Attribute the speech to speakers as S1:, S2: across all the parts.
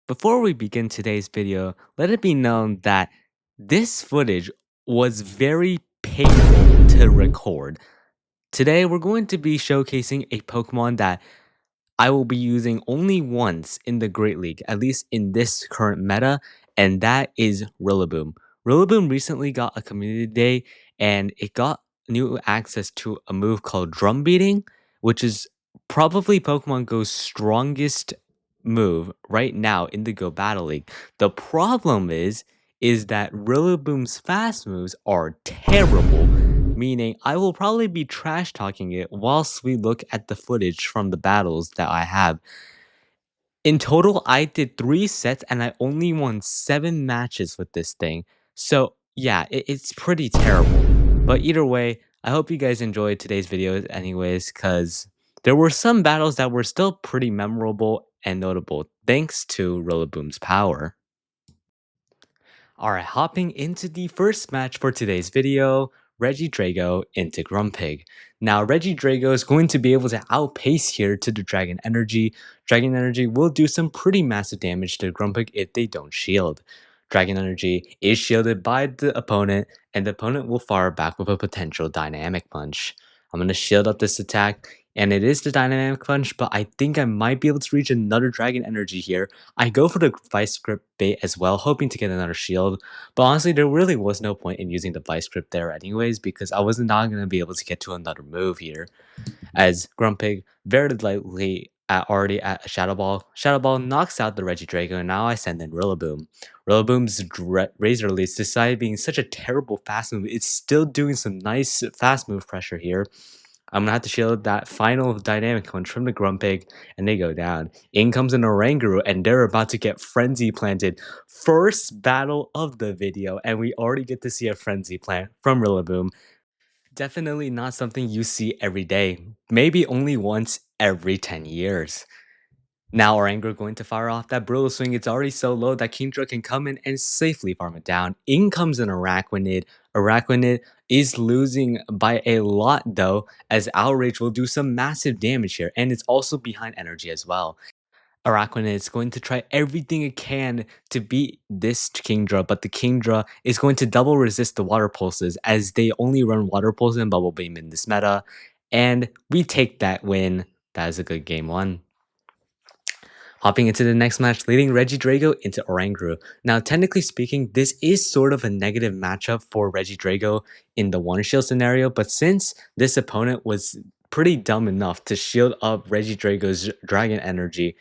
S1: Before we begin today's video, let it be known that this footage was very painful to record. Today, we're going to be showcasing a Pokemon that I will be using only once in the Great League, at least in this current meta, and that is Rillaboom. Rillaboom recently got a community day, and it got new access to a move called Drum Beating, which is probably Pokemon Go's strongest move right now in the Go Battle League. The problem is that Rillaboom's fast moves are terrible, meaning I will probably be trash talking it whilst we look at the footage from the battles that I have. In total, I did 3 sets and I only won 7 matches with this thing. So, yeah, it's pretty terrible. But either way, I hope you guys enjoyed today's video, anyways, because there were some battles that were still pretty memorable and notable thanks to Rillaboom's power. Alright, hopping into the first match for today's video, Regidrago into Grumpig. Now, Regidrago is going to be able to outpace here to the Dragon Energy. Dragon Energy will do some pretty massive damage to Grumpig if they don't shield. Dragon Energy is shielded by the opponent, and the opponent will fire back with a potential Dynamic Punch. I'm going to shield up this attack, and it is the Dynamic Punch, but I think I might be able to reach another Dragon Energy here. I go for the Vice Grip bait as well, hoping to get another shield, but honestly, there really was no point in using the Vice Grip there anyways, because I was not going to be able to get to another move here, as Grumpig very likely already at a Shadow Ball. Shadow Ball knocks out the Regidrago, and now I send in Rillaboom. Rillaboom's Razor Release, despite being such a terrible fast move, it's still doing some nice fast move pressure here. I'm gonna have to shield that final Dynamic Punch from the Grumpig, and they go down. In comes an Oranguru, and they're about to get Frenzy planted. First battle of the video, and we already get to see a Frenzy plant from Rillaboom. Definitely not something you see every day. Maybe only once every 10 years. Now Oranguru going to fire off that Brutal Swing. It's already so low that Kingdra can come in and safely farm it down. In comes an Araquanid. Araquanid is losing by a lot though, as Outrage will do some massive damage here, and it's also behind energy as well. Araquanid is going to try everything it can to beat this Kingdra, but the Kingdra is going to double resist the Water Pulses, as they only run Water Pulse and Bubble Beam in this meta, and we take that win. That is a good game one. Hopping into the next match, leading Regidrago into Oranguru. Now, technically speaking, this is sort of a negative matchup for Regidrago in the one-shield scenario, but since this opponent was pretty dumb enough to shield up Regidrago's Dragon Energy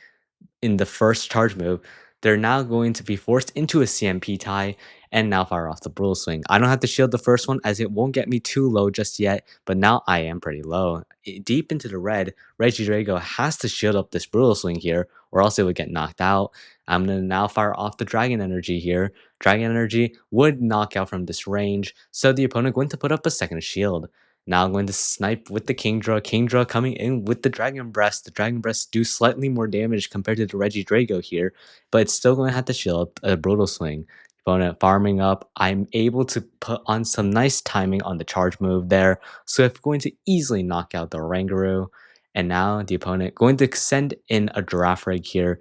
S1: in the first charge move, they're now going to be forced into a CMP tie and now fire off the Brutal Swing. I don't have to shield the first one as it won't get me too low just yet, but now I am pretty low. Deep into the red, Regidrago has to shield up this Brutal Swing here, or else it would get knocked out. I'm going to now fire off the Dragon Energy here. Dragon Energy would knock out from this range, so the opponent going to put up a second shield. Now I'm going to snipe with the Kingdra. Kingdra coming in with the Dragon Breast. The Dragon Breast do slightly more damage compared to the Regidrago here, but it's still going to have to shield up a Brutal Swing. Opponent farming up. I'm able to put on some nice timing on the charge move there, so I'm going to easily knock out the Oranguru. And now the opponent going to send in a Girafarig here.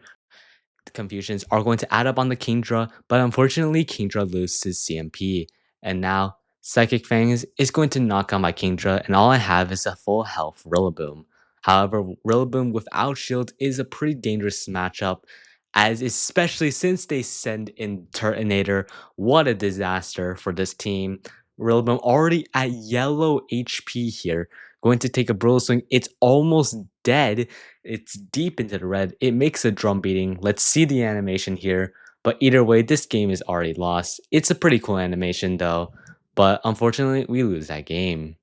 S1: The confusions are going to add up on the Kingdra, but unfortunately Kingdra loses CMP. And now Psychic Fangs is going to knock out my Kingdra, and all I have is a full health Rillaboom. However, Rillaboom without shield is a pretty dangerous matchup, as especially since they send in Turtonator. What a disaster for this team. Rillaboom already at yellow HP here, going to take a Brutal Swing. It's almost dead. It's deep into the red. It makes a drum beating. Let's see the animation here. But either way, this game is already lost. It's a pretty cool animation though, but unfortunately, we lose that game.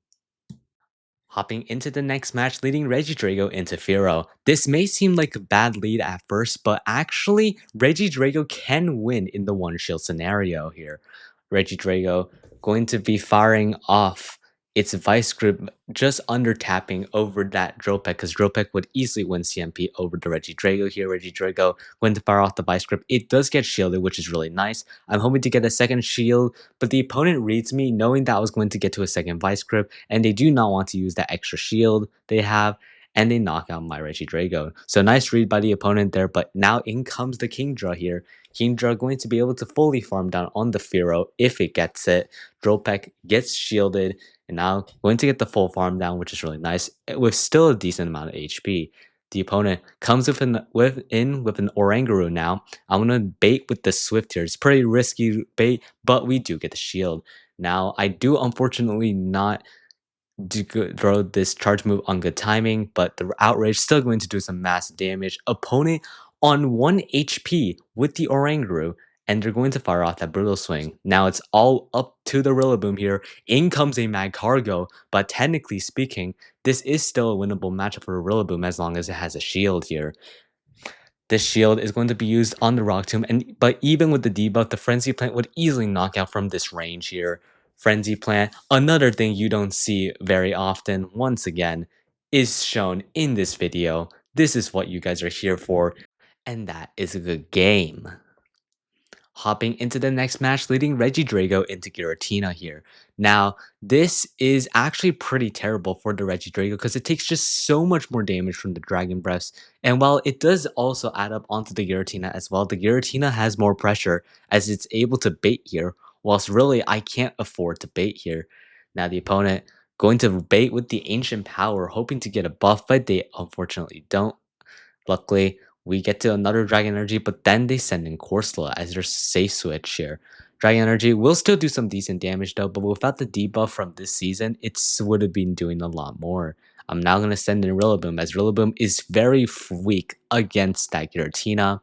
S1: Hopping into the next match, leading Regidrago into Firo. This may seem like a bad lead at first, but actually, Regidrago can win in the one-shield scenario here. Regidrago going to be firing off its Vice Grip just under tapping over that Drill Peck, because Drill Peck would easily win CMP over the Regidrago here. Regidrago going to fire off the Vice Grip. It does get shielded, which is really nice. I'm hoping to get a second shield, but the opponent reads me knowing that I was going to get to a second Vice Grip, and they do not want to use that extra shield they have. and they knock out my Regidrago. So nice read by the opponent there, but now in comes the Kingdra here. Kingdra going to be able to fully farm down on the Fearow if it gets it. Dropek gets shielded, and now going to get the full farm down, which is really nice, with still a decent amount of HP. The opponent comes with an Oranguru now. I'm gonna bait with the Swift here. It's pretty risky bait, but we do get the shield. Now I do unfortunately not throw this charge move on good timing, but the outrage still going to do some massive damage. Opponent on 1 HP with the Oranguru, and they're going to fire off that brutal swing. Now it's all up to the Rillaboom here. In comes a Magcargo, but technically speaking, this is still a winnable matchup for a Rillaboom as long as it has a shield here. This shield is going to be used on the Rock Tomb, but even with the debuff, the Frenzy Plant would easily knock out from this range here. Frenzy Plant, another thing you don't see very often, once again, is shown in this video. This is what you guys are here for, and that is a good game. Hopping into the next match, leading Regidrago into Giratina here. Now, this is actually pretty terrible for the Regidrago because it takes just so much more damage from the Dragon Breaths. And while it does also add up onto the Giratina as well, the Giratina has more pressure as it's able to bait here, whilst really I can't afford to bait here. Now the opponent going to bait with the Ancient Power, hoping to get a buff, but they unfortunately don't. Luckily, we get to another Dragon Energy, but then they send in Corsola as their safe switch here. Dragon Energy will still do some decent damage though, but without the debuff from this season, it would have been doing a lot more. I'm now going to send in Rillaboom, as Rillaboom is very weak against that Giratina.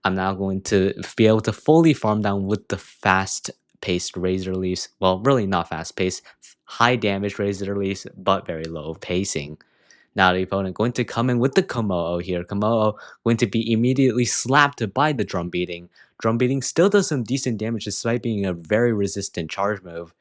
S1: I'm now going to be able to fully farm down with the fast-paced Razor Leaves. Well, really not fast-paced, high damage Razor Leaves, but very low pacing. Now the opponent going to come in with the Komodo here. Komodo going to be immediately slapped by the Drum Beating. Drum Beating still does some decent damage despite being a very resistant charge move.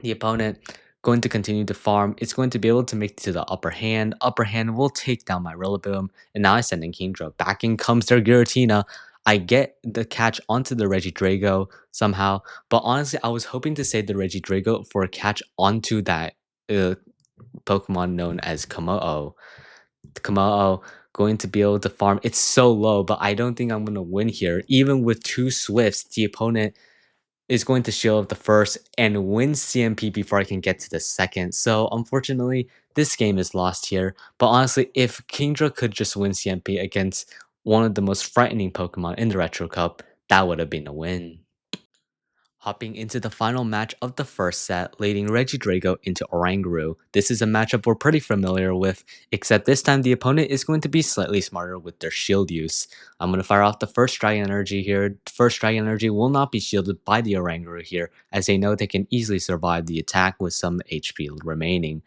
S1: The opponent going to continue to farm. It's going to be able to make it to the upper hand. Upper hand will take down my Rillaboom. And now I send in Kingdra. Back in comes their Giratina. I get the catch onto the Regidrago somehow. But honestly, I was hoping to save the Regidrago for a catch onto that Pokemon known as Komodo. Komodo going to be able to farm. It's so low, but I don't think I'm going to win here. Even with 2 Swifts, the opponent is going to shield up the first and win CMP before I can get to the second. So unfortunately, this game is lost here. But honestly, if Kingdra could just win CMP against one of the most frightening Pokemon in the Retro Cup, that would have been a win. Hopping into the final match of the first set, leading Regidrago into Oranguru. This is a matchup we're pretty familiar with, except this time the opponent is going to be slightly smarter with their shield use. I'm going to fire off the first Dragon Energy here. First Dragon Energy will not be shielded by the Oranguru here, as they know they can easily survive the attack with some HP remaining.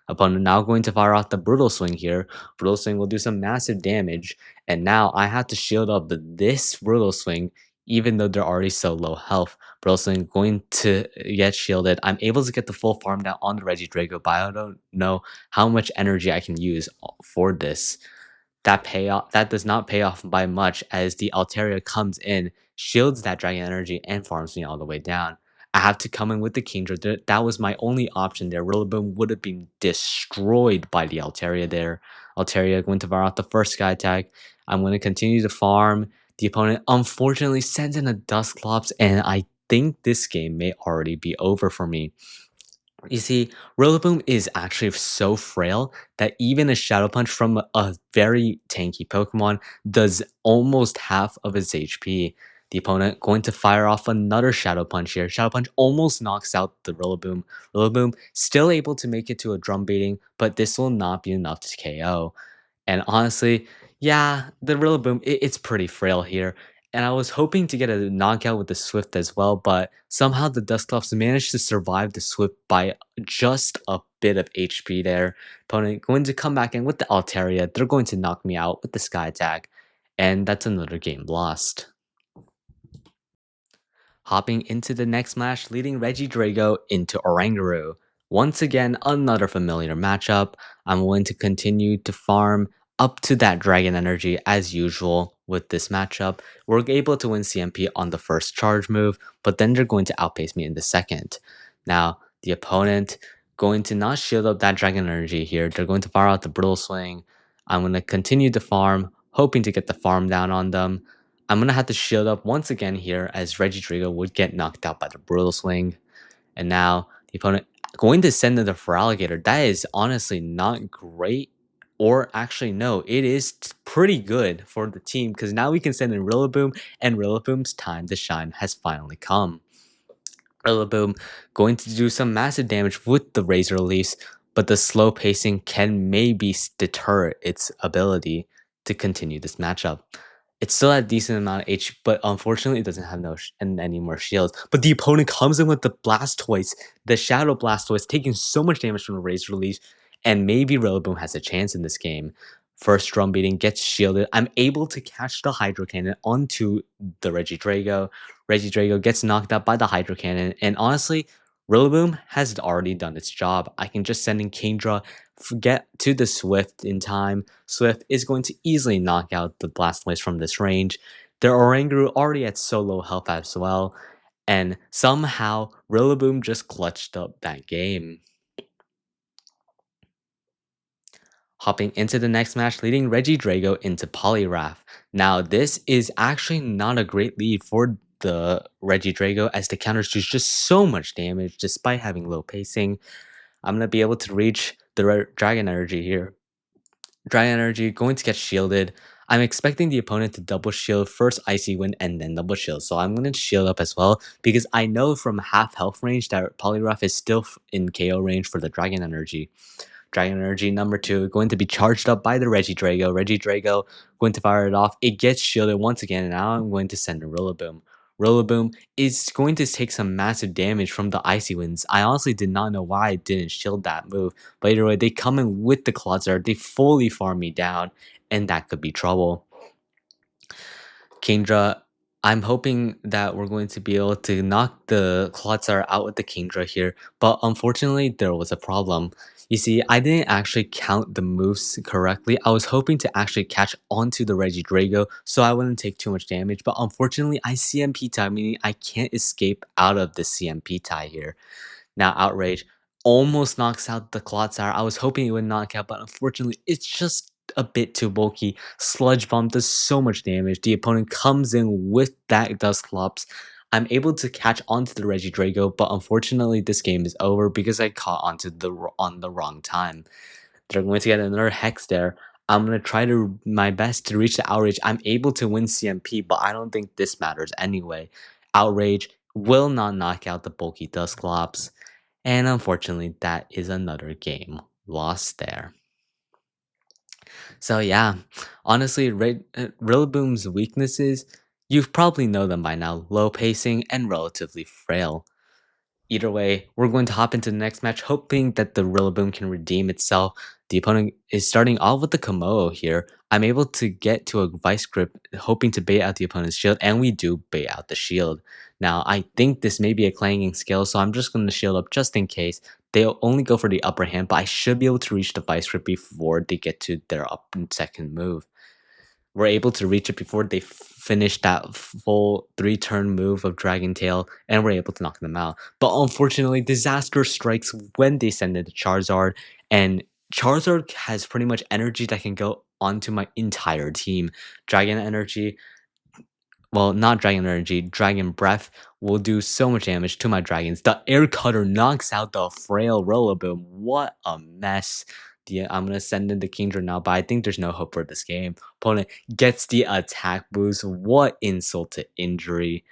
S1: Opponent now going to fire off the Brutal Swing here. Brutal Swing will do some massive damage, and now I have to shield up this Brutal Swing even though they're already so low health. Brosling going to get shielded. I'm able to get the full farm down on the Regidrago, but I don't know how much energy I can use for this. That does not pay off by much, as the Altaria comes in, shields that Dragon Energy, and farms me all the way down. I have to come in with the Kingdra. That was my only option there. Rillaboom would have been destroyed by the Altaria there. Altaria going to fire out the first Sky Attack. I'm going to continue to farm. The opponent unfortunately sends in a Dusclops, and I think this game may already be over for me. You see, Rillaboom is actually so frail that even a Shadow Punch from a very tanky Pokemon does almost half of its HP. The opponent going to fire off another Shadow Punch here. Shadow Punch almost knocks out the Rillaboom. Rillaboom still able to make it to a Drum Beating, but this will not be enough to KO. And honestly, yeah, the Rillaboom, it's pretty frail here. And I was hoping to get a knockout with the Swift as well, but somehow the Dusclops managed to survive the Swift by just a bit of HP there. Opponent going to come back in with the Altaria. They're going to knock me out with the Sky Attack. And that's another game lost. Hopping into the next match, leading Regidrago into Oranguru. Once again, another familiar matchup. I'm going to continue to farm up to that Dragon Energy as usual with this matchup. We're able to win CMP on the first charge move, but then they're going to outpace me in the second. Now, the opponent going to not shield up that Dragon Energy here. They're going to fire out the Brittle Swing. I'm going to continue to farm, hoping to get the farm down on them. I'm going to have to shield up once again here as Regidrago would get knocked out by the Brittle Swing. And now the opponent going to send in the Feraligatr. That is honestly not great. Or actually, no, it is pretty good for the team because now we can send in Rillaboom, and Rillaboom's time to shine has finally come. Rillaboom going to do some massive damage with the Razor Leafs, but the slow pacing can maybe deter its ability to continue this matchup. It's still at a decent amount of HP, but unfortunately, it doesn't have any more shields. But the opponent comes in with the Blastoise, the Shadow Blastoise, taking so much damage from the Razor Leaf, and maybe Rillaboom has a chance in this game. First drum beating gets shielded. I'm able to catch the Hydro Cannon onto the Regidrago. Regidrago gets knocked out by the Hydro Cannon, and honestly, Rillaboom has already done its job. I can just send in Kingdra, get to the Swift in time. Swift is going to easily knock out the Blastoise from this range. Their Oranguru already at so low health as well, and somehow Rillaboom just clutched up that game. Hopping into the next match, leading Regidrago into Poliwrath. Now, this is actually not a great lead for the Regidrago as the counters do just so much damage despite having low pacing. I'm going to be able to reach the Dragon Energy here. Dragon Energy going to get shielded. I'm expecting the opponent to double shield first Icy Wind and then double shield. So I'm going to shield up as well because I know from half health range that Poliwrath is still in KO range for the Dragon Energy. Dragon Energy number 2 going to be charged up by the Regidrago. Regidrago going to fire it off. It gets shielded once again, and now I'm going to send a Rillaboom. Rillaboom is going to take some massive damage from the Icy Winds. I honestly did not know why I didn't shield that move. But either way, they come in with the Clodsar. They fully farm me down, and that could be trouble. Kingdra, I'm hoping that we're going to be able to knock the Clodsar out with the Kingdra here, but unfortunately, there was a problem. You see, I didn't actually count the moves correctly. I was hoping to actually catch onto the Regidrago so I wouldn't take too much damage, but unfortunately, I CMP tie, meaning I can't escape out of the CMP tie here. Now, Outrage almost knocks out the Clodsire. I was hoping it would knock out, but unfortunately, it's just a bit too bulky. Sludge Bomb does so much damage. The opponent comes in with that Dusclops. I'm able to catch onto the Regidrago, but unfortunately this game is over because I caught onto on the wrong time. They're going to get another Hex there. I'm going to try to my best to reach the Outrage. I'm able to win CMP, but I don't think this matters anyway. Outrage will not knock out the bulky Dusclops, and unfortunately that is another game lost there. So yeah, honestly, Rillaboom's weaknesses, you probably know them by now: low pacing and relatively frail. Either way, we're going to hop into the next match, hoping that the Rillaboom can redeem itself. The opponent is starting off with the Komodo here. I'm able to get to a Vice Grip, hoping to bait out the opponent's shield, and we do bait out the shield. Now, I think this may be a clanging skill, so I'm just going to shield up just in case. They'll only go for the upper hand, but I should be able to reach the Vice Grip before they get to their second move. We're able to reach it before they finish that full 3-turn move of Dragon Tail, and we're able to knock them out. But unfortunately, disaster strikes when they send in the Charizard, and Charizard has pretty much energy that can go onto my entire team. Dragon Energy, well, not Dragon Energy, Dragon Breath will do so much damage to my dragons. The Air Cutter knocks out the frail Rillaboom. What a mess. I'm going to send in the Kingdra now, but I think there's no hope for this game. Opponent gets the attack boost. What insult to injury.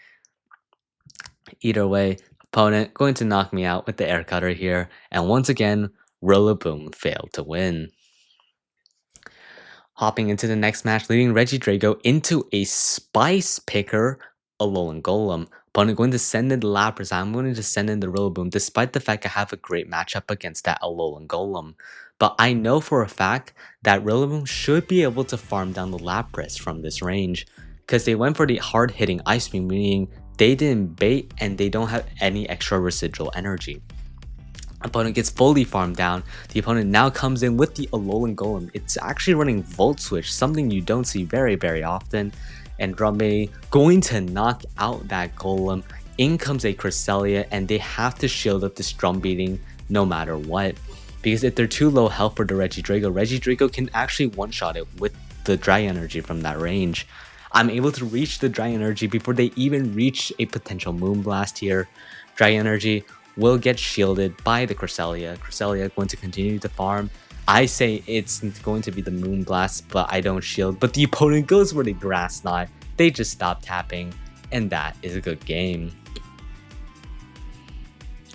S1: Either way, opponent going to knock me out with the Air Cutter here. And once again, Rillaboom failed to win. Hopping into the next match, leading Regidrago into a Spice Picker, Alolan Golem. Opponent going to send in the Lapras. I'm going to send in the Rillaboom, despite the fact I have a great matchup against that Alolan Golem. But I know for a fact that Rillaboom should be able to farm down the Lapras from this range, because they went for the hard-hitting Ice Beam, meaning they didn't bait and they don't have any extra residual energy. Opponent gets fully farmed down. The opponent now comes in with the Alolan Golem. It's actually running Volt Switch, something you don't see very, very often. And Drumbay going to knock out that Golem. In comes a Cresselia, and they have to shield up this drum beating. no matter what. Because if they're too low health for the Regidrago can actually one-shot it with the Dragon Energy from that range. I'm able to reach the Dragon Energy before they even reach a potential Moonblast here. Dragon Energy will get shielded by the Cresselia. Cresselia going to continue to farm. I say it's going to be the Moonblast, but I don't shield. But the opponent goes for the Grass Knot. They just stop tapping, and that is a good game.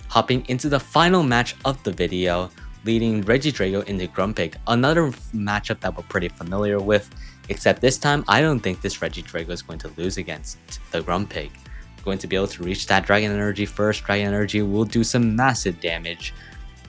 S1: Hopping into the final match of the video, leading Regidrago into Grumpig, another matchup that we're pretty familiar with, except this time I don't think this Regidrago is going to lose against the Grumpig. Going to be able to reach that Dragon Energy first. Dragon Energy will do some massive damage.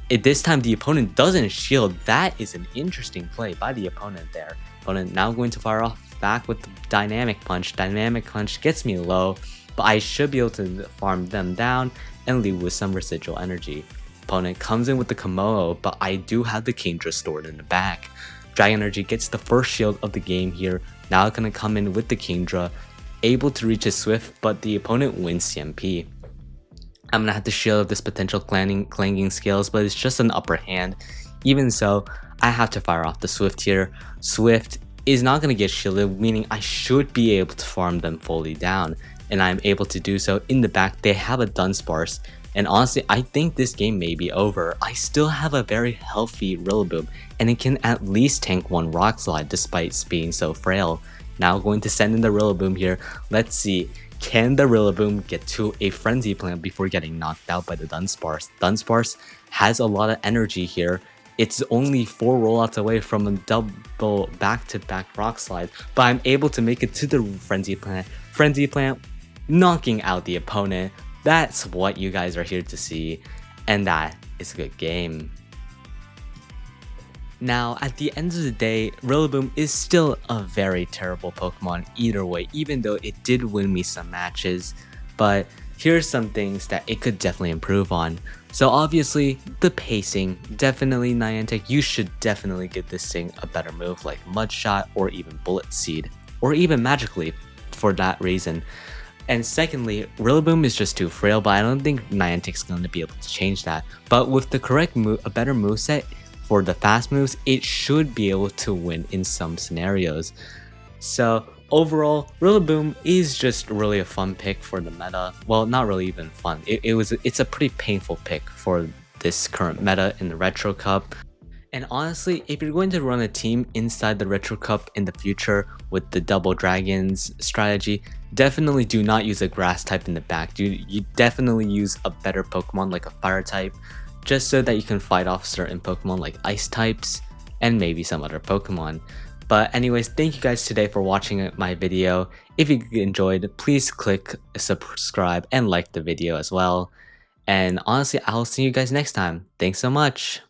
S1: If this time the opponent doesn't shield, that is an interesting play by the opponent there. Opponent now going to fire off back with the Dynamic Punch. Dynamic Punch gets me low, but I should be able to farm them down and leave with some residual energy. Opponent comes in with the Komodo, but I do have the Kingdra stored in the back. Dragon Energy gets the first shield of the game here. Now gonna come in with the Kingdra, able to reach his Swift, but the opponent wins CMP. I'm gonna have to shield this potential clanging skills, but it's just an upper hand. Even so, I have to fire off the Swift here. Swift is not gonna get shielded, meaning I should be able to farm them fully down, and I'm able to do so. In the back, they have a Dunsparce, and honestly, I think this game may be over. I still have a very healthy Rillaboom, and it can at least tank one Rock Slide despite being so frail. Now going to send in the Rillaboom here. Let's see, can the Rillaboom get to a Frenzy Plant before getting knocked out by the Dunsparce? Dunsparce has a lot of energy here. It's only 4 rollouts away from a double back-to-back Rock Slide, but I'm able to make it to the Frenzy Plant. Frenzy Plant knocking out the opponent. That's what you guys are here to see, and that is a good game. Now, at the end of the day, Rillaboom is still a very terrible Pokemon either way, even though it did win me some matches, but here's some things that it could definitely improve on. So obviously, the pacing, definitely Niantic, you should definitely give this thing a better move like Mud Shot or even Bullet Seed, or even Magic Leap for that reason. And secondly, Rillaboom is just too frail, but I don't think Niantic's going to be able to change that. But with the correct move, a better moveset for the fast moves, it should be able to win in some scenarios. So overall, Rillaboom is just really a fun pick for the meta. Well, not really even fun. It's a pretty painful pick for this current meta in the Retro Cup. And honestly, if you're going to run a team inside the Retro Cup in the future with the Double Dragons strategy, definitely do not use a Grass type in the back. You definitely use a better Pokemon like a Fire type, just so that you can fight off certain Pokemon like Ice types and maybe some other Pokemon. But anyways, thank you guys today for watching my video. If you enjoyed, please click subscribe and like the video as well. And honestly, I'll see you guys next time. Thanks so much.